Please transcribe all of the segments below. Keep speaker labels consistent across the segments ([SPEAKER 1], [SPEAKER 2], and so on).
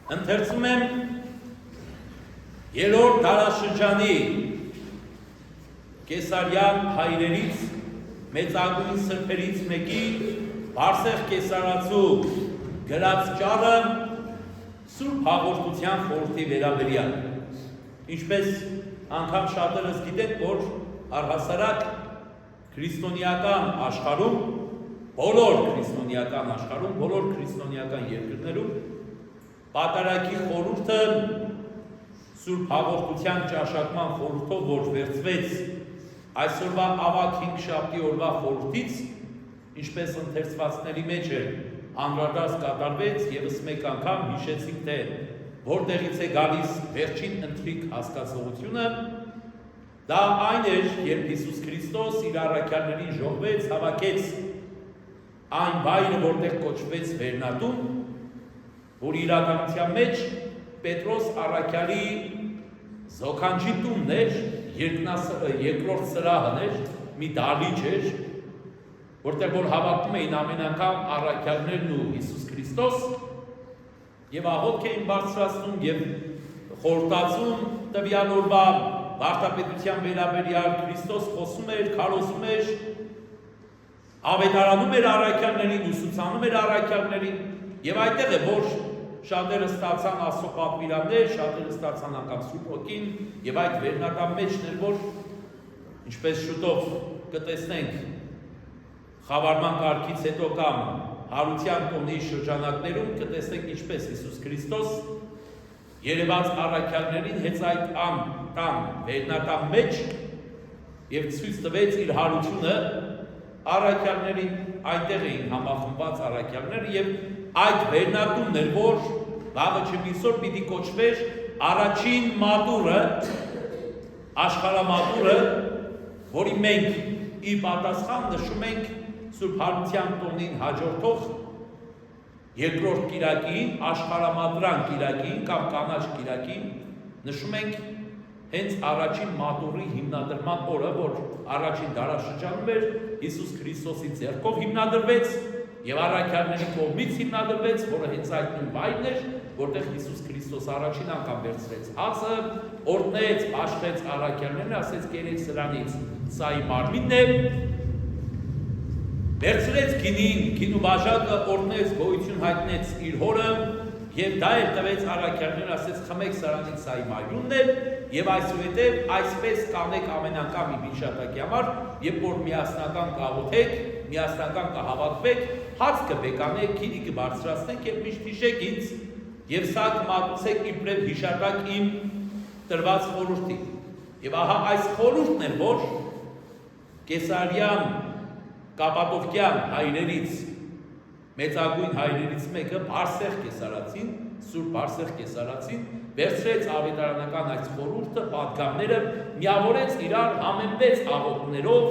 [SPEAKER 1] Ընթերցում եմ երրորդ դարաշրջանի Կեսարյան հայրերից մեծագույն սրբերից մեկի Բարսեղ Կեսարացու գրած ճառը Սուրբ Հաղորդության խորհրդի վերաբերյալ։ Ինչպես անգամ շատերս գիտենք, որ առհասարակ քրիստոնեական աշխարհում, բոլոր քրիստոնեական երկրներում Պատարագի խորհուրդը Սուրբ Հաղորդության ճաշակման խորհրդով, որ վերցվեց այսօրվա ավագ հինգշաբթի օրվա խորհրդից, ինչպես ընթերցվածների մեջ է անդրադարձ կատարվեց, ևս մեկ անգամ հիշեցինք, թե որտեղից է գալիս վերջին ընթրիք հասկացողությունը, դա այն էր, երբ Հիսուս Քրիստոս իր առաքյալներին ժողվեց, հավաքեց այն վայրը, որտեղ կոչվեց Վերնատուն, որ իրականության մեջ Պետրոս առաքյալի զոքանչի տունն էր, երկրորդ սրահն էր, մի դահլիճ էր, որտեղ որ հավաքվում էին ամեն անգամ առաքյալներն ու Հիսուս Քրիստոս եւ աղոթք էին բարձրացնում եւ խորհրդածում տվյալ օրվա վարդապետության վերաբերյալ Քրիստոս խոսում էր, քարոզում էր, ավետարանում էր առաքյալներին, ուսուցանում էր առաքյալներին եւ այդտեղ է որ շատերը ստացան Աստծո պատվիրաններ, շատերը ստացան անգամ Սուրբ Հոգին եւ այդ վերնատան մեջն էր, որ ինչպես շուտով կտեսնենք խավարման կարգից հետո կամ հարության տոնի շրջանակներում կտեսնենք ինչպես Հիսուս Քրիստոս երևաց առաքյալներին հենց այդ տան վերնատան մեջ եւ ցույց տվեց իր հարությունը առաքյալներին, այնտեղ էին համախմբված առաքյալները եւ այդ վերնատունն էր, որ վաղը չմիսօր պիտի կոչվեր առաջին մատուրը, աշխարհամատուրը, որի մենք ի պատասխան նշում ենք Սուրբ Հարության տոնին հաջորդող երկրորդ կիրակին, աշխարհամատրան կիրակին կամ կանաչ կիրակին նշում ենք հենց առաջին մատուրի հիմնադրման օրը, որ առաջին դարաշրջանում էր Հիսուս Քրիստոսի ձեռքով հիմնադրվեց եւ առաքյալների կողմից հիմնադրվեց, որը հենց այդ նույն վայրն էր, որտեղ Հիսուս Քրիստոս առաջին անգամ վերցրեց հացը, օրհնեց, աշխեց առաքյալներին, ասեց կերեք սրանից, սա իմ մարմինն է, վերցրեց գինին, գինու բաժակը օրհնեց, գոյություն հայտնեց իր հորը եւ դա էլ տվեց առաքյալներին, ասեց խմեք սրանից, սա իմ այրունն է եւ այսուհետեւ այսպես կանեք ամեն անգամ իմ հիշատակի համար, երբ որ միասնական կաղոթեք, միասնական կհավաքվեք, հաց կբեկանեք, գինի կբարձրացնեք եւ միշտ հիշեք ինձ եւ սա կմատուցեք իբրև հիշատակ իմ տրված խորհրդի։ Եվ ահա այս խորհուրդն է, որ Կեսարյան Կապադոկյան հայրերից մեծագույն հայրերից մեկը Բարսեղ Կեսարացին, Սուրբ Բարսեղ Կեսարացին վերցրեց ավետարանական այս խորհուրդը, պատգամները միավորեց իրար համեմվեց աղոթքներով,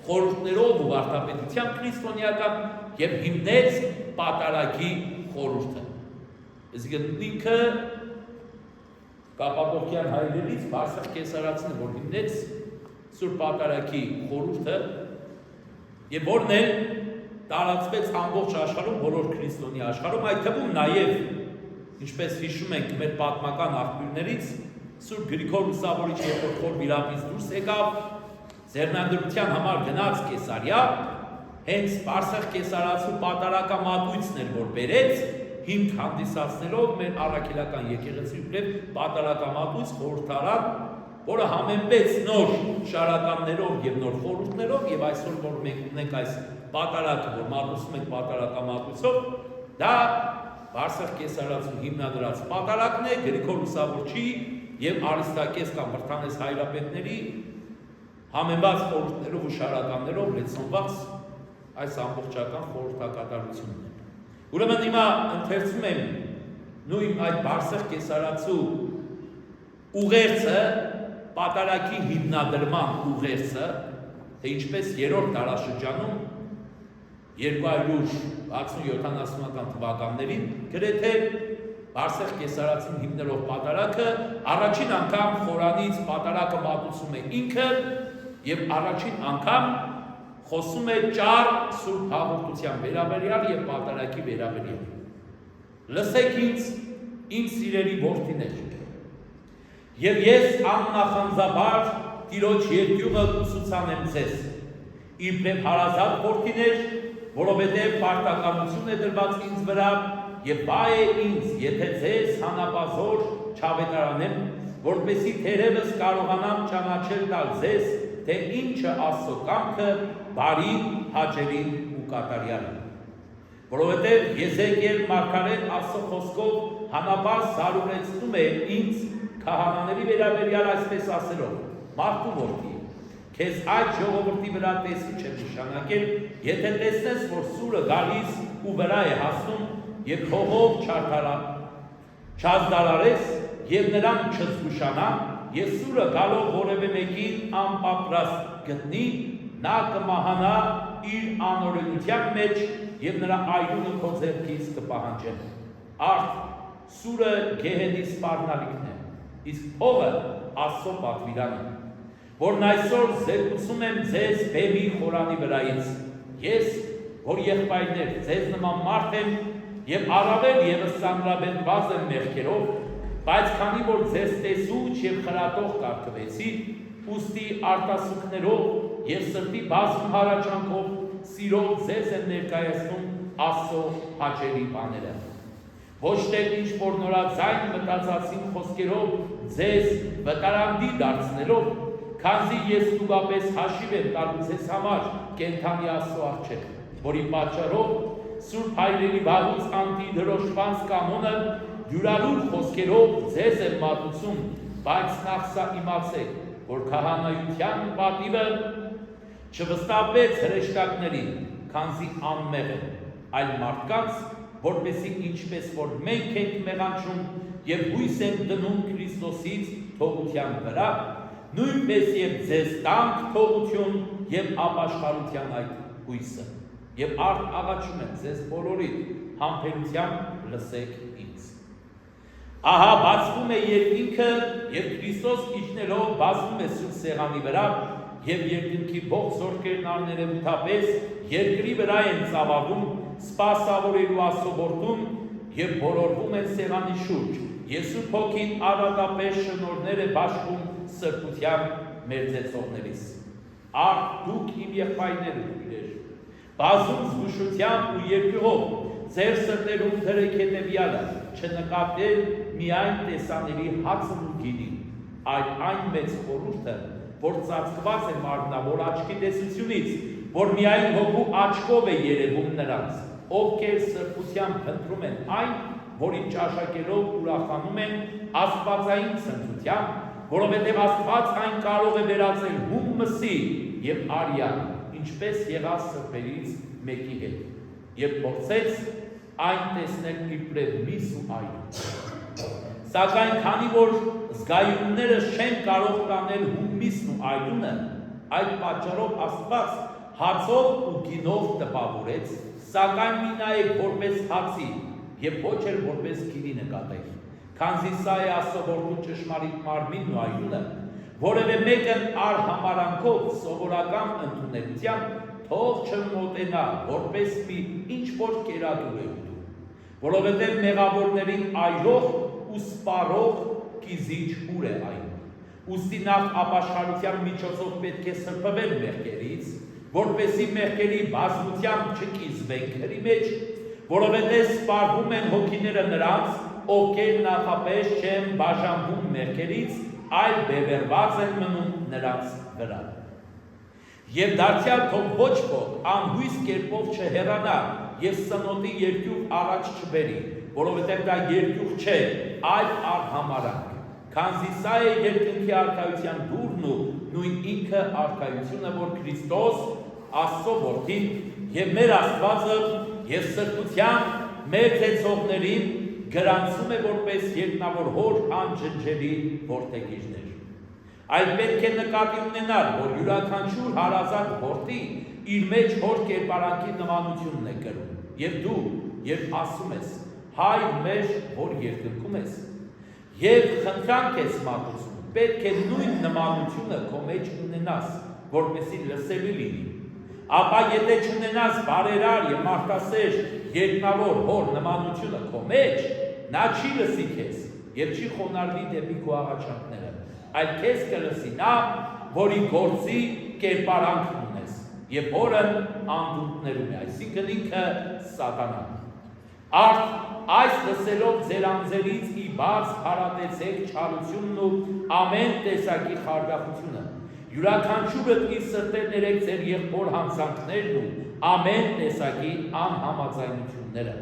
[SPEAKER 1] խորհուրդներով ու վարդապետությամբ քրիստոնեական եւ հիմնեց Պատարագի խորհուրդը։ Այսինքն ինքը Կապադոկյան հայրերից Բարսեղ Կեսարացին, որ հիմնեց Սուրբ Պատարագի խորհուրդը եւ որն էլ տարածվեց ամբողջ աշխարհում, բոլոր քրիստոնյա աշխարհում, այդ թվում նաեւ ինչպես հիշում ենք մեր պատմական աղբյուրներից, Սուրբ Գրիգոր Լուսավորիչ երբ որ խոր վիրապից դուրս եկավ, ձեռնադրության համար գնաց Կեսարիա, հենց Բարսեղ Կեսարացու պատարակամատույցն էր, որ բերեց, հիմք հանդիսացնելով մեր առաքելական եկեղեցի իբրև պատարակամատույց խորհրդարան, որը համեմվեց նոր շարականներով եւ նոր խորհուրդներով եւ այսօր որ մենք ունենք այս պատարակը, որ մատուցում ենք պատարակամատույցով, դա Բարսեղ Կեսարացու հիմնադրած պատարակն է Գրիգոր Լուսավորչի եւ Արիստակես կամ Մրթանես հայրապետների համեմված խորհուրդներով ու շարականներով լեցնված այս ամբողջական խորհրդակատարությունն է։ Ուրեմն հիմա ընթերցում եմ նույն այդ Բարսեղ Կեսարացու ուղերձը, պատարագի հիմնադրման ուղերձը, թե ինչպես երրորդ դարաշրջանում 260-70 թվականներին գրեթե Բարսեղ Կեսարացին հիմնելով պատարակը առաջին անգամ խորանից պատարակը մատուցում է ինքը եւ առաջին անգամ խոսում է ճար Սուրբ Հաղորդության վերաբերյալ եւ պատարակի վերաբերյալ։ Լսեք ինձ իմ սիրելի որդիներ, եւ ես աննախանձաբար Տիրոջ երկյուղը կուսուցանեմ ձեզ, իբրև հարազատ որդիներ, որովհետև պարտականություն է դրված ինձ վրա, եւ բայ է ինձ, եթե ձեզ հանապազոր չավետարանեմ, որպեսզի թերևս կարողանամ ճանաչել տալ ձեզ, թե ինչը Աստծո կամքը, բարին, հաճելին ու կատարյալն։ Որովհետև Եզեկիել մարգարեն Աստծո խոսքով հանապար զարուրեցնում է ինձ քահանաների վերաբերյալ այսպես ասելով. մարդու որդի, քեզ այդ ժողովրդի վրա տեսիչ է նշանակել, եթե տեսնես, որ սուրը գալիս ու վրա է հասնում, եւ հողով չազդարարես եւ նրան չզգուշանա, եւ սուրը գալով որևէ մեկին անպատրաստ գտնի, նա կմահանա իր անօրենության մեջ եւ նրա այրունը քո ձեռքից կպահանջեն։ Արդ սուրը գեհենի սպառնալիքն է, իսկ փողը Աստծո պատվիրանն, որն այսօր զեկուցում եմ ձեզ բեմի խորանի վրայից։ Ես, որ եղբայրներ, ձեզ նման մարդ եմ եւ առավել եւս ծանրաբեռնված եմ մեղքերով, բայց քանի որ ձեզ տեսուչ եւ խրատող կարգվեցի, ուստի արտասուքներով եւ սրտի բազում հարաճանքով սիրով ձեզ եմ ներկայացնում Աստծո հաճելի բաները։ Ոչ թե ինչ որ նորաձայն մտածածին խոսքերով ձեզ վտարանդի դարձնելով, քանզի ես ստուգապես հաշիվ եմ տալու ձեզ համար կենդանի Աստծո առջև, որի պատճառով Սուրբ հայրերի վաղուց անտիդրոշված կանոնը յուրալուր խոսքերով ձեզ եմ մատուցում, բայց նախ սա իմացեք, որ քահանայության պատիվը չվստահվեց հրեշտակներին, քանզի անմեղ են, այլ մարդկանց, որպեսզի ինչպես որ մենք ենք մեղանչում եւ հույս ենք դնում Քրիստոսից թողության վրա, նույնպես եւ ձեզ տանք թողություն եւ ապաշխարության այդ հույսը։ Եվ արդ աղաչում եմ ձեզ բոլորիդ, համբերությամբ լսեք ինձ։ Ահա բացվում է երկինքը եւ Քրիստոս իջնելով բացվում է սուրբ սեղանի վրա եւ երկինքի ողջ զորքերն աններևութապես երկրի վրա են ծավալում, սպասավորելու Աստծո որդուն եւ բոլորվում են սեղանի շուրջ։ Ես Սուրբ Հոգին արատապես շնորհներ է բաշխում սրբության մերձեցողներիս։ Արդ դուք իմ եղբայրներ ուրիշ, բազում զգուշությամբ ու երկյուղով ձեր սրտերում դրեք հետևյալը, չնկատել միայն տեսանելի հացն ու գինին, այլ այն մեծ խորհուրդը, որ ծածկված է մարմնավոր աչքի տեսությունից, որ միայն հոգու աչքով է երևում նրանց, ովքեր սրբությամբ փնտրում են այն, որին ճաշակելով ուրախանում են աստվածային ցնծությամբ, որովհետև Աստված այն կարող է վերածել հումմսի եւ արյան, ինչպես եղավ սրբերից մեկի հետ, եւ փորձեց այն տեսնել իբրև միս ու այլ։ Սակայն քանի որ զգայունները չեն կարող տանել հումիսն ու այլունը, այդ պատճառով Աստված հացով ու գինով տպավորեց, սակայն մի նայեք որպես հացի եւ ոչ էլ որպես գինի նկատեք, քանզի սա է Աստծո որդու ճշմարիտ մարմինն ու այլունը, որևէ մեկն արհամարանքով սովորական ընդունելությամբ թող չմոտենա, որպես մի ինչ-որ կերադուր է ուտում, որովհետև մեղավորներին այրող ու սպառող կիզիչ ուր է այն։ Ուստի նախ ապաշխարության միջոցով պետք է սրբվել մեղքերից, որպեսզի մեղքերի բազմությամբ չկիզվենք հրի մեջ, որովհետև սպառվում են հոգիները նրանց, ովքեր նախապես չեն բաժանվում մեղքերից, այլ բևեռված են մնում նրանց վրա։ Եվ դարձյալ թող ոչ ոք անհույս կերպով չհեռանա եւ սնոտի երկյուղ առաջ չբերի, որովհետեւ դա երկյուղ չէ, այլ արհամարանք, քանզի սա է երկնքի արքայության դուրն ու նույն ինքը արքայությունը, որ Քրիստոս Աստծո որդին եւ մեր Աստվածը եւ սրբության մեր ծեցողներին գրանցում է որպես երկնավոր հոր անջնջելի որդեգիրներ։ Այդ պետք է նկատի ունենալ, որ յուրաքանչյուր հարազատ որդի իր մեջ հոր կերպարանքի նմանությունն է կրում, եւ դու, երբ ասում ես, հայր մեր, որ երկնքում ես, եւ խնդրանք ես մատուցում, պետք է նույն նմանությունը քո մեջ ունենաս, որպեսզի լսելի լինի։ Ապա եթե չունենաս բարերար եւ մարդասեր երկնավոր հոր նմանությունը քո մեջ, նա չի լսի քեզ եւ չի խոնարհվի դեպի քո աղաչանքները, այլ քեզ կլսի նա, որի գործի կերպարանքն ունես եւ որը անդունդներում է, այսինքն ինքը սատանան։ Արդ այս լսելով ձեր անձերից ի բաց հարատեցեք չարությունն ու ամեն տեսակի խարդախությունը, յուրաքանչյուրդ իր սրտեր ներեք ձեր եղբոր հանցանքներն ու ամեն տեսակի անհամաձայնությունները,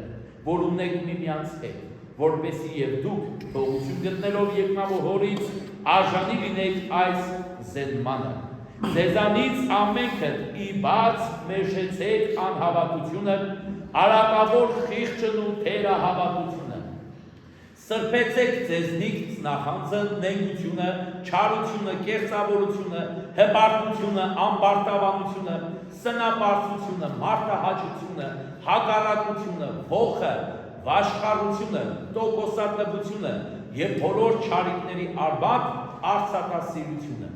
[SPEAKER 1] որ ունեք միմյանց հետ, որպեսզի եւ դուք թողություն գտնելով երկնավոր հորից արժանի լինեք այս զենմանը։ Ձեզանից ամենքդ ի բաց մեժեցեք անհավատությունը, արակավոր խիղճն ու թերահավատությունը։ Սրբեցեք ձեզնից նախանձը, նենգությունը, չարությունը, կեղծավորությունը, հպարտությունը, ամբարտավանությունը, սնապարծությունը, մարտահաճությունը, հակառակությունը, ոխը, վաշխառությունը, տոկոսատվությունը եւ բոլոր չարիքների արբատ արծաթասիրությունը,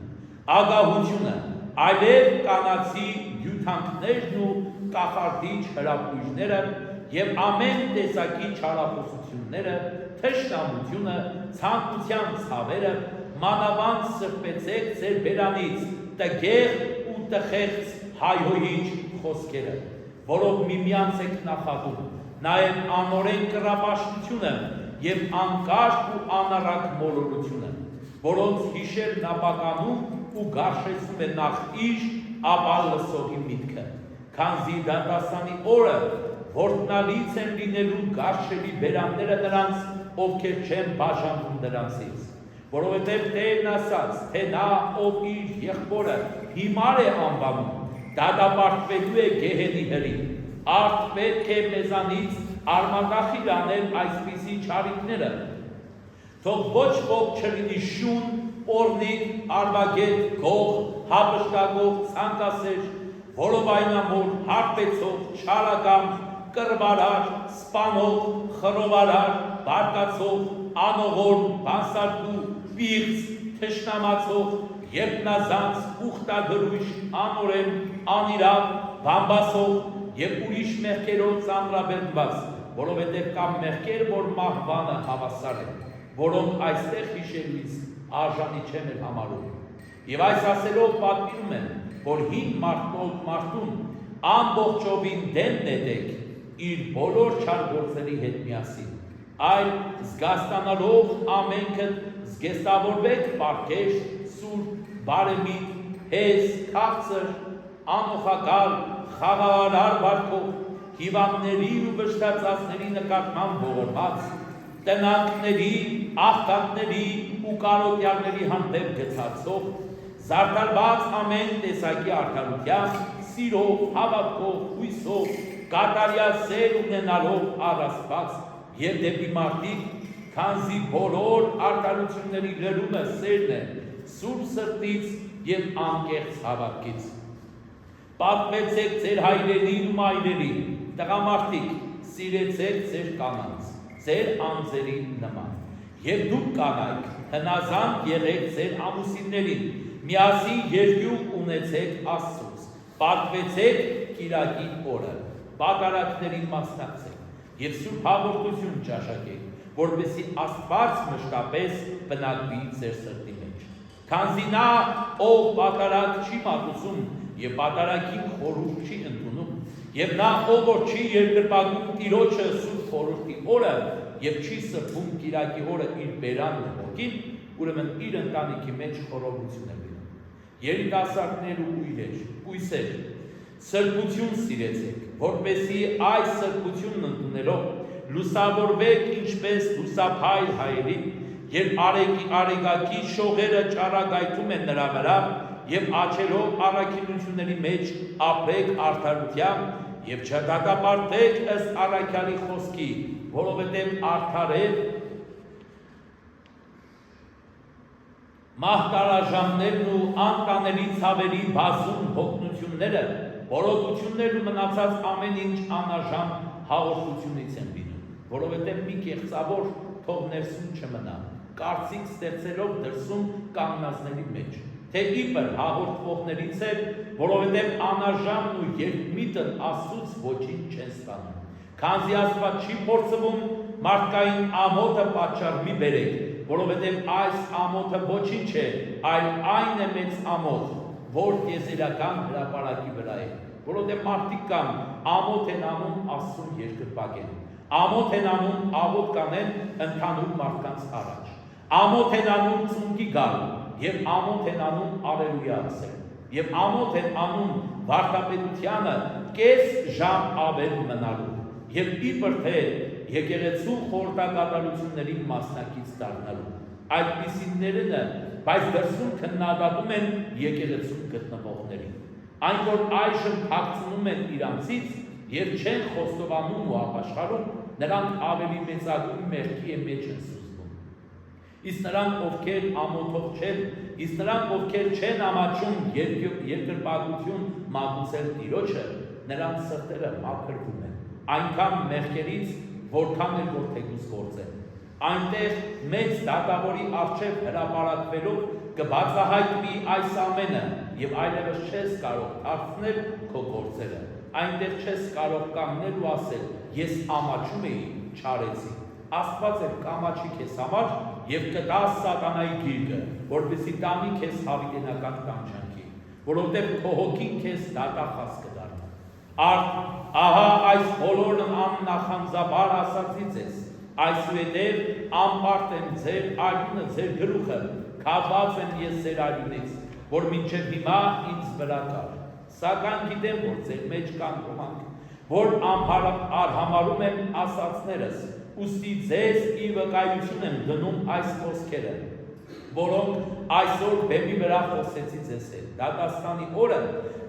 [SPEAKER 1] ագահությունը, այլև կանացի հյութանքներն ու կախարդիչ հրապույժները եւ ամեն տեսակի չարախոսությունները, թշնամությունը, ցանկության ցավերը, մանավանդ սրբեցեք ձեր բերանից տգեղ ու տխեղծ հայհոյիչ խոսքերը, որով միմյանց եք նախատում, նաեւ անօրեն կռապաշտությունը եւ անկարգ ու անառակ մոլորությունը, որոնց հիշերն ապականում ու գարշեցնում է նախ իր, ապա լսողի միտքը, քանզի դատաստանի օրը որտնալից են լինելու գարշելի բերանները նրանց, ովքեր չեն բաժանում նրանցից, որովհետև Տերն ասաց, թե նա, ով իր եղբորը հիմար է անվանում, դատապարտվելու է գեհենի հրի, արդ պետք է մեզանից արմատախիլ անել այսպիսի չարիքները, թող ոչ ոք չլինի շուն, օրնիկ, արվագետ, գող, հապշտագող, ցանկասեր, որովայնամոլ, հարբեցող, չարագամ, կռվարար, սպանող, խռովարար, բարկացող, անողորմ, բանսարկու, պիղծ, թշնամացող, երկնազանց, ուխտագրույժ, անօրեն, անիրավ, բամբասող եւ ուրիշ մեղքերով ծանրաբեռնված, որովհետեւ կան մեղքեր, որ մահվանը հավասար են, որոնք այստեղ հիշելուց արժանի չեն էլ համարում։ Եվ այս ասելով պատմում են, որ հին մարդուն ամբողջովին դեն նետեք իր բոլոր չար գործերի հետ միասին, այլ զգաստանալով ամենքդ զգեստավորվեք պարգևտ, սուրբ, բարեմիտ, հեզ, քաղցր, անոխակալ, խաղաղարար վարքով, հիվանդների ու վշտացածների նկատմամբ ողորմած, տնանքների, աղքատների ու կարոտյալների հանդեպ գցածող, զարդարված ամեն տեսակի արդարությամբ, սիրով, հավատքով, հույսով, կատարյալ սեր ունենալով առաստված եւ դեպի մարդիկ, քանզի բոլոր արդարությունների լրումը սերն է, սուրբ սրտից եւ անկեղծ հավատքից։ Պատմեցեք ձեր հայրերին ու մայրերին, տղամարդիկ, սիրեցեք ձեր կանանց, ձեր անձերի նման, եւ դուք կանայք, հնազանդ եղեք ձեր ամուսիններին, միասին երկյուղ ունեցեք Աստծուց, պատվեցեք կիրակի օրը, պատարակներին մասնակցեք եւ սուրբ հաղորդություն ճաշակեք, որպեսզի Աստված մշտապես բնակվի ձեր սրտի մեջ։ Քանզի նա, ով պատարակ չի մատուցում եւ պատարակին խորհուրդ չի ընդունում, եւ նա, ով որ չի երկրպագում Տիրոջը սուրբ խորհրդի օրը եւ չի սրբում կիրակի օրը իր բերանն ու հոգին, ուրեմն իր ընտանիքի մեջ խորովություն է լինում։ Երիտասարդներ ու կույսեր, սրբություն սիրեցեք, որպեսզի այս սրբությունն ընդունելով լուսավորվեք ինչպես լուսափայլ հայերին, երբ արեգակի շողերը ճառագայթում են նրա վրա եւ աչելով առաքինությունների մեջ ապրեք արդարությամբ եւ չդատապարտեք ըստ առաքյալի խոսքի, որովհետեւ արդարև մահկարաժամներն ու անտանելի ցավերի բազում հոգնությունները, որոտություններն ու մնացած ամեն ինչ անաժամ հաղորդությունից են լինում, որովհետև մի կեղծավոր թող ներսում չմնա, կարծիք ստեղծելով դրսում կանգնածների մեջ, թե իբր հաղորդվողներից է, որովհետև անաժամն ու երկմիտն Աստծուց ոչինչ չեն ստանում, քանզի Աստված չի փորձվում, մարդկային ամոթը պատճառ մի բերեք, որովհետև այս ամոթը ոչինչ է, այլ այն է մեծ ամոթ, որ տիեզերական հրապարակի վրա է, որովհետև մարդիկ կան ամոթ են անում Աստծուն երկրպագեն, ամոթ են անում աղոթ կանեն ընդհանուր մարդկանց առաջ, ամոթ են անում ծունկի գալ, եւ ամոթ են անում ալելույա ասել, եւ ամոթ են անում վարդապետությանը կես ժամ ավել մնալու, եւ իբր թե եկեղեցու խորհրդակատարությունների մասնակից դառնալու, այդպիսիներն բայց դրսում քննադատում են եկեղեցում գտնվողներին, այն որ այժմ թաքցնում են իրանցից եւ չեն խոստովանում ու ապաշխարում, նրանք ավելի մեծագույն մեղքի մեջ են սուզվում, իսկ նրանք ովքեր ամոթով չեն, իսկ նրանք ովքեր չեն ամաչում երկրպագություն մատուցել Տիրոջը, նրանց սրտերը մաքրվում են, այնքան մեղքերից, որքան էլ որ թեկուզ գործեն, այնտեղ մեծ դատավորի առջև հրապարակվելով կբացահայտվի այս ամենը եւ այլևս չես կարող դարձնել քո գործերը, այնտեղ չես կարող կանգնել ու ասել, ես ամաչում էի, չարեցի, Աստված էլ կամաչի քեզ համար եւ կտա սատանայի գիրկը, որպեսզի տանի քեզ հավիտենական տանջանքի, որովհետեւ քո հոգին քեզ դատախազ կդառնա։ Ահա այս բոլորն աննախանձաբար ասացից ես, այսուհետև անպարտ եմ ձեր արյունը, ձեր գլուխը, քավված եմ ես ձեր արյունից, որ մինչև հիմա ինձ վրա կար, սակայն գիտեմ, որ ձեր մեջ կան ոմանք, որ արհամարում եմ ասացներս, ուստի ձեզ ի վկայություն եմ դնում այս խոսքերը, որոնք այսօր բեմի վրա խոսեցի ձեզ հետ, դատաստանի օրը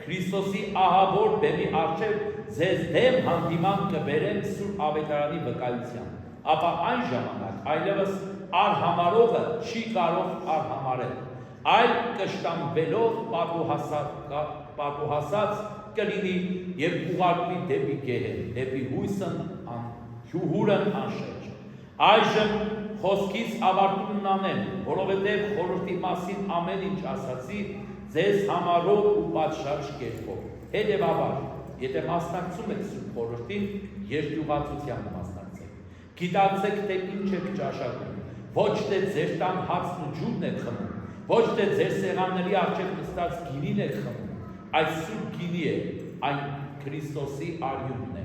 [SPEAKER 1] Քրիստոսի ահավոր բեմի առջև ձեզ դեմ հանդիման կբերեմ Սուրբ Ավետարանի վկայության, ապա այն ժամանակ այլևս արհամարողը չի կարող արհամարել, այլ կշտամբելով պատուհասած կլինի եւ ուղարկվի դեպի գեհեն, դեպի հուրն անշեջ։ Այժմ խոսքից ավարտումն անեմ, որովհետև խորհրդի մասին ամեն ինչ ասացի ձեզ համարով ու պատշաճ կերպով։ Հետևաբար, եթե մասնակցում եք Սուրբ խորհրդին, երկյուղացությամբ մասնակցեք։ Գիտացեք, թե ինչ եք ճաշակում, ոչ թե ձեր տան հացն ու ջուրն եք խմում, ոչ թե ձեր սեղանների առջև նստած գինին եք խմում, այս սուրբ գինի է, այն Քրիստոսի արյունն է,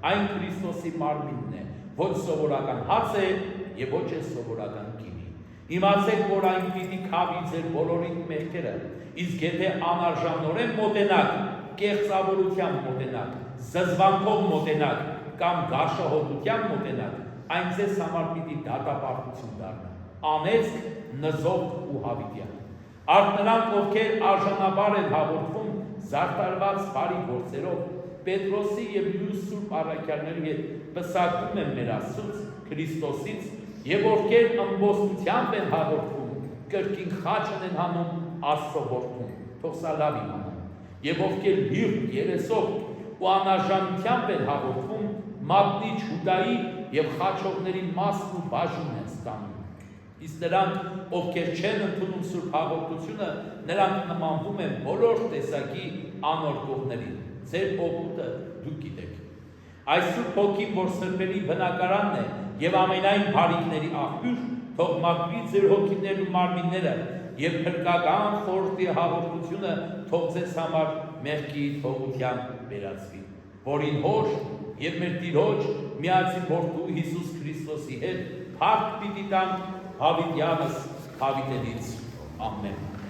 [SPEAKER 1] այն Քրիստոսի մարմինն է, ոչ սովորական հաց է եւ ոչ է սովորական գինի։ Իմացեք, որ այն պիտի քավի ձեր բոլորի մեղքերը, իսկ եթե անարժանորեն մոտենաք, կեղծավորությամբ մոտենաք, զզվանքով մոտենաք կամ գարշահոտությամբ մոտենաք, այն ձեզ համար պիտի դատապարտություն դառնա, անեծք, նզոք ու հավիտյան։ Արդ նրանք, ովքեր արժանաբար են հաղորդվում զարդարված բարի գործերով, Պետրոսի եւ մյուս սուրբ առաքյալների հետ պսակում են մեր Աստծուց, Քրիստոսից, եւ ովքեր ըմբոստությամբ են հաղորդվում, կրկին խաչն են հանում Աստծո որդուն, թող սա լավ իմանան, եւ ովքեր լիռ երեսով ու անարժանությամբ են հաղորդվում, մատնիչ Հուդայի եւ խաչողների մասն ու բաժինն են ստանում։ Իսկ նրանք, ովքեր չեն ընդունում սուրբ հաղորդությունը, նրանք նմանվում են բոլոր տեսակի անօրկողներին։ Ձեր օգուտը դուք գիտեք։ Այս Սուրբ Հոգին, որ սրբերի բնակարանն է եւ ամենայն բարիքների աղբյուր, թող մաքրի ձեր հոգիներն ու մարմինները եւ փրկական խորհրդի հաղորդությունը թող ձեզ համար մեղքի թողության վերածվի, որին հոր եւ մեր Տիրոջ միածին որդու Հիսուս Քրիստոսի հետ փառք պիտի տանք հավիտյանս հավիտենից։ Ամեն։